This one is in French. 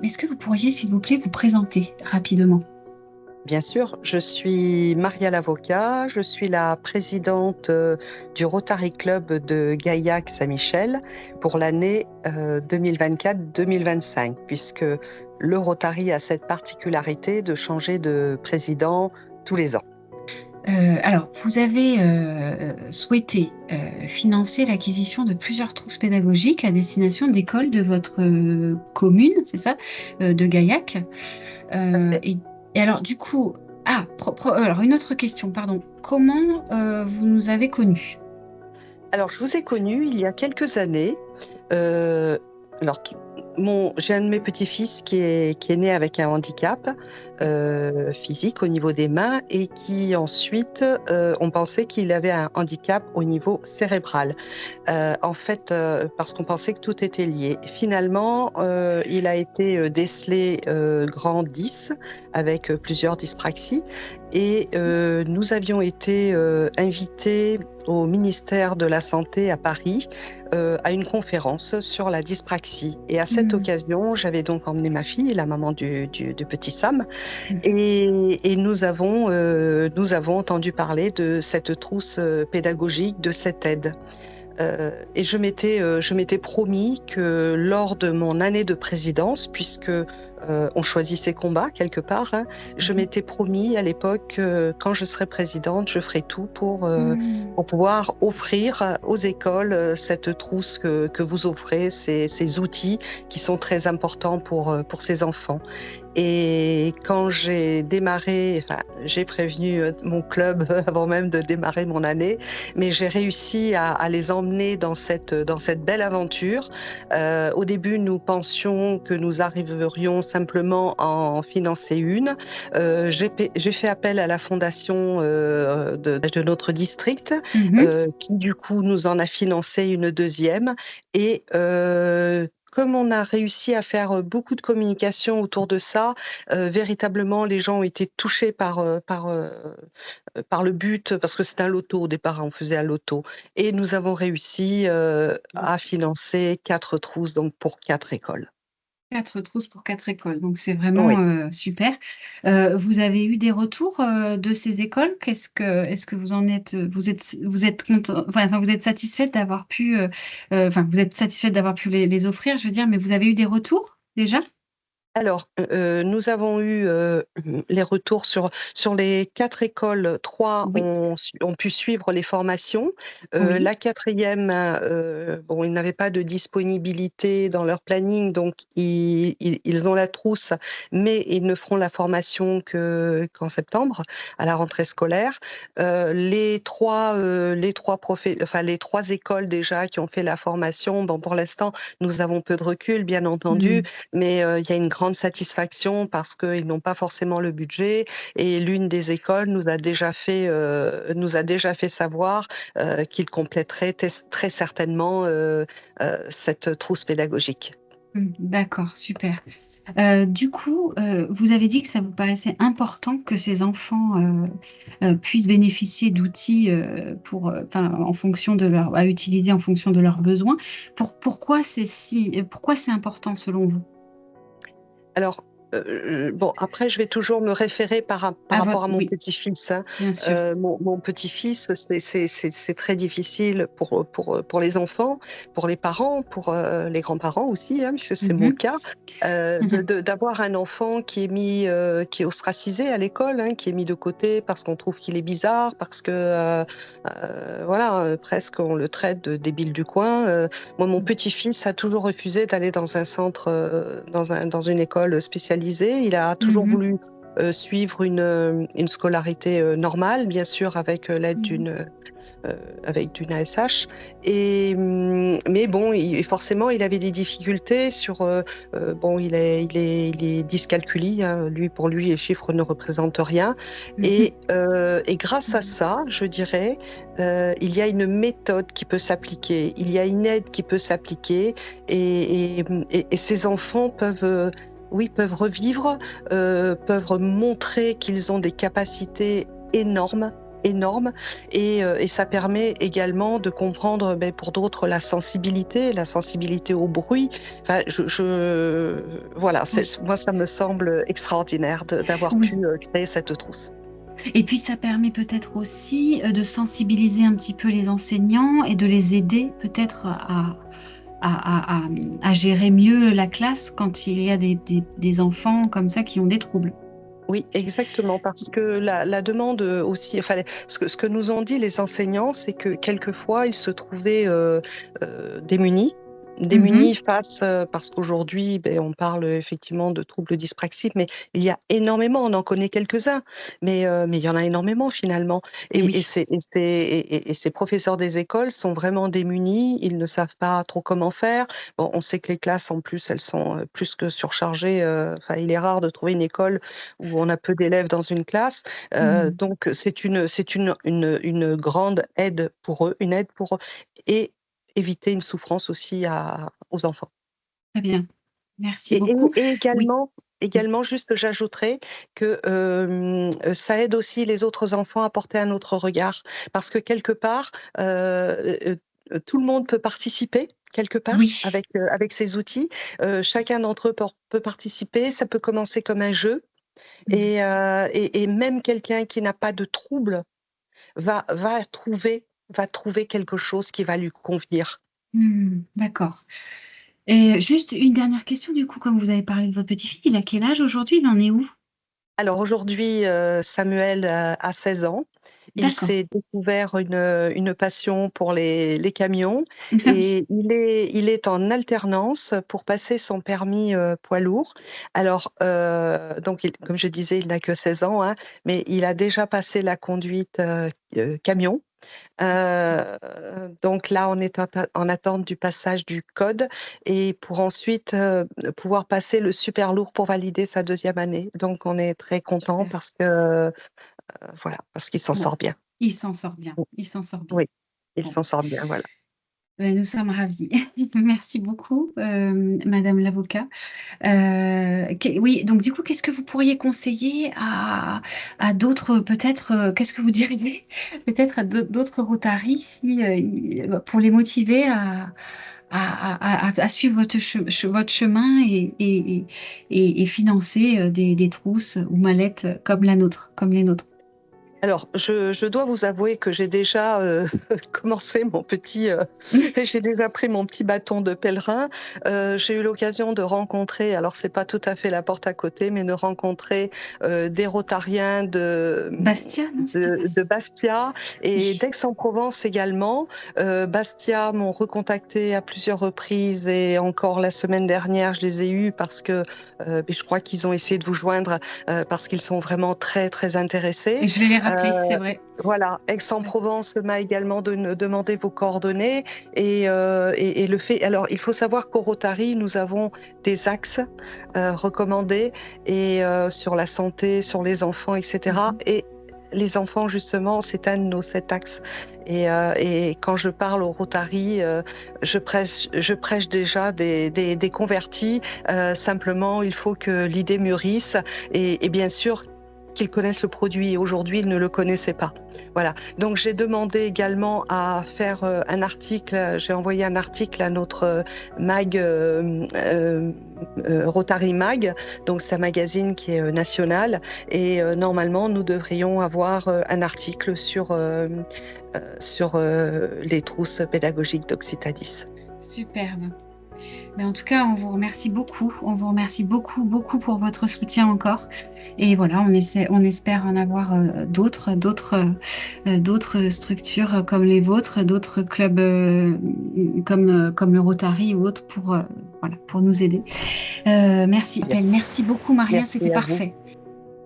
Est-ce que vous pourriez, s'il vous plaît, vous présenter rapidement? Bien sûr, je suis Maria Lavocat, je suis la présidente du Rotary Club de Gaillac-Saint-Michel pour l'année 2024-2025, puisque le Rotary a cette particularité de changer de président tous les ans. Alors, vous avez souhaité financer l'acquisition de plusieurs trousses pédagogiques à destination d'écoles de votre commune, c'est ça, de Gaillac. Et, et alors, du coup, alors une autre question, pardon. Comment vous nous avez connus? Alors, je vous ai connu il y a quelques années. Euh, alors, j'ai un de mes petits-fils qui est né avec un handicap physique au niveau des mains et qui ensuite, on pensait qu'il avait un handicap au niveau cérébral. En fait, parce qu'on pensait que tout était lié. Finalement, il a été décelé grand 10 avec plusieurs dyspraxies et nous avions été invités au ministère de la Santé à Paris à une conférence sur la dyspraxie. Et à cette occasion, j'avais donc emmené ma fille, la maman du petit Sam, et nous avons entendu parler de cette trousse pédagogique, de cette aide. Et je m'étais promis que lors de mon année de présidence, puisque on choisit ses combats quelque part, hein, je m'étais promis à l'époque que quand je serai présidente, je ferai tout pour pouvoir offrir aux écoles cette trousse que vous offrez, ces outils qui sont très importants pour ces enfants. Et quand j'ai démarré, enfin, j'ai prévenu mon club avant même de démarrer mon année, mais j'ai réussi à les emmener dans cette belle aventure. Au début, nous pensions que nous arriverions simplement à en financer une. J'ai fait appel à la fondation de notre district, qui du coup nous en a financé une deuxième. Et comme on a réussi à faire beaucoup de communication autour de ça, véritablement, les gens ont été touchés par le but, parce que c'est un loto au départ, on faisait un loto. Et nous avons réussi à financer 4 trousses, donc pour 4 écoles. 4 trousses pour 4 écoles, donc c'est Oui. vraiment super. Vous avez eu des retours de ces écoles? Est-ce que vous en êtes, vous êtes content, enfin, vous êtes satisfaite d'avoir pu, enfin, vous êtes satisfaite d'avoir pu les offrir, je veux dire, mais vous avez eu des retours déjà? Alors, nous avons eu les retours sur les 4 écoles. 3 Oui, ont pu suivre les formations. oui. La quatrième, bon, ils n'avaient pas de disponibilité dans leur planning, donc ils ont la trousse, mais ils ne feront la formation qu'en septembre, à la rentrée scolaire. Les 3 écoles déjà qui ont fait la formation, bon, pour l'instant, nous avons peu de recul, bien entendu, Mmh. mais il y a une grande satisfaction parce qu'ils n'ont pas forcément le budget, et l'une des écoles nous a déjà fait savoir qu'ils compléteraient très certainement cette trousse pédagogique. D'accord, super. Du coup, vous avez dit que ça vous paraissait important que ces enfants, puissent bénéficier d'outils, enfin, en fonction de à utiliser en fonction de leurs besoins. Pourquoi c'est important selon vous? Alors, bon, après, je vais toujours me référer par rapport à mon Oui, petit-fils, hein. bien sûr. Mon petit-fils, c'est très difficile pour les enfants, pour les parents, pour les grands-parents aussi, hein, puisque c'est mon Mmh. cas, d'avoir un enfant qui est ostracisé à l'école, hein, qui est mis de côté parce qu'on trouve qu'il est bizarre, parce que, voilà, presque on le traite de débile du coin. Moi, mon petit-fils a toujours refusé d'aller dans un centre, dans une école spécialisée. Il a toujours Mmh. voulu suivre une scolarité normale, bien sûr, avec l'aide Mmh. d'une ASH. Et mais bon, forcément, il avait des difficultés sur. Bon, il est dyscalculie, hein. Pour lui, les chiffres ne représentent rien. Mmh. Et grâce à ça, je dirais, il y a une méthode qui peut s'appliquer, il y a une aide qui peut s'appliquer, et ces enfants peuvent. Oui, peuvent revivre, peuvent montrer qu'ils ont des capacités énormes, énorme et ça permet également de comprendre, pour d'autres, la sensibilité au bruit. Enfin, voilà, Oui, moi, ça me semble extraordinaire d'avoir pu oui. créer cette trousse. Et puis ça permet peut-être aussi, de sensibiliser un petit peu les enseignants et de les aider peut-être à gérer mieux la classe quand il y a des enfants comme ça qui ont des troubles. Oui, exactement, parce que la demande aussi, enfin, ce que nous ont dit les enseignants, c'est que quelquefois, ils se trouvaient démunis. Mmh. Démunis face, parce qu'aujourd'hui, on parle effectivement de troubles dyspraxiques, mais il y a énormément, on en connaît quelques-uns, mais il y en a énormément finalement. Et Et, et, oui. ces, et, ces, et ces professeurs des écoles sont vraiment démunis, ils ne savent pas trop comment faire. Bon, on sait que les classes, en plus, elles sont plus que surchargées. Enfin, il est rare de trouver une école où on a peu d'élèves dans une classe. Mmh. Donc c'est une grande aide pour eux, une aide pour eux et éviter une souffrance aussi aux enfants. Très bien. Merci Et, et- beaucoup. et Oui. également, juste, j'ajouterais que ça aide aussi les autres enfants à porter un autre regard, parce que quelque part, tout le monde peut participer quelque part Oui. avec ces outils. Chacun d'entre eux peut participer. Ça peut commencer comme un jeu. Mmh. Et même quelqu'un qui n'a pas de trouble va trouver quelque chose qui va lui convenir. Mmh. D'accord. Et juste une dernière question du coup, comme vous avez parlé de votre petit-fils, il a quel âge aujourd'hui? Il en est où? Alors aujourd'hui, Samuel a 16 ans. Il D'accord. s'est découvert une passion pour les camions et il est en alternance pour passer son permis, poids lourd. Alors, donc comme je disais, il n'a que 16 ans, hein, mais il a déjà passé la conduite, camion. Donc là, on est en attente du passage du code et pour ensuite, pouvoir passer le super lourd pour valider sa deuxième année. Donc on est très content Super. parce que, voilà, parce qu'il s'en Bon, sort bien. il s'en sort bien, Mmh, il s'en sort bien. oui, il Bon, s'en sort bien, voilà. nous sommes ravis. Merci beaucoup, madame l'avocat. Oui, donc du coup, qu'est-ce que vous pourriez conseiller à d'autres peut-être, qu'est-ce que vous diriez peut-être à d'autres Rotary si, pour les motiver à suivre votre chemin et financer, des trousses ou mallettes comme la nôtre, comme les nôtres? Alors, je dois vous avouer que j'ai déjà, commencé j'ai déjà pris mon petit bâton de pèlerin. J'ai eu l'occasion de rencontrer, alors c'est pas tout à fait la porte à côté, mais de rencontrer, des rotariens Bastia, non, c'était de Bastia et oui. d'Aix-en-Provence également. Bastia m'ont recontacté à plusieurs reprises et encore la semaine dernière, je les ai eus parce que, je crois qu'ils ont essayé de vous joindre, parce qu'ils sont vraiment très, très intéressés. Et je vais les rappeler, c'est Heu, vrai. voilà, Ouais. Aix-en-Provence m'a également demandé vos coordonnées et le fait, alors il faut savoir qu'au Rotary, nous avons des axes, recommandés et sur la santé, sur les enfants et Mmh cetera mh. et les enfants justement, c'est un de nos 7 axes et quand je parle au Rotary, je prêche déjà des convertis, simplement il faut que l'idée mûrisse et bien sûr qu'ils connaissent le produit. Et aujourd'hui, ils ne le connaissaient pas. Voilà. Donc, j'ai demandé également à faire un article. J'ai envoyé un article à notre mag, Rotary Mag. Donc, c'est un magazine qui est national. Et normalement, nous devrions avoir un article sur les trousses pédagogiques d'Occitadis. Superbe. Mais en tout cas, on vous remercie beaucoup. On vous remercie beaucoup, beaucoup pour votre soutien encore et voilà, on espère en avoir, d'autres structures, comme les vôtres, d'autres clubs, comme le Rotary ou autres pour, voilà, pour nous aider. Merci. Bien. Merci beaucoup Maria, c'était Merci à vous. parfait.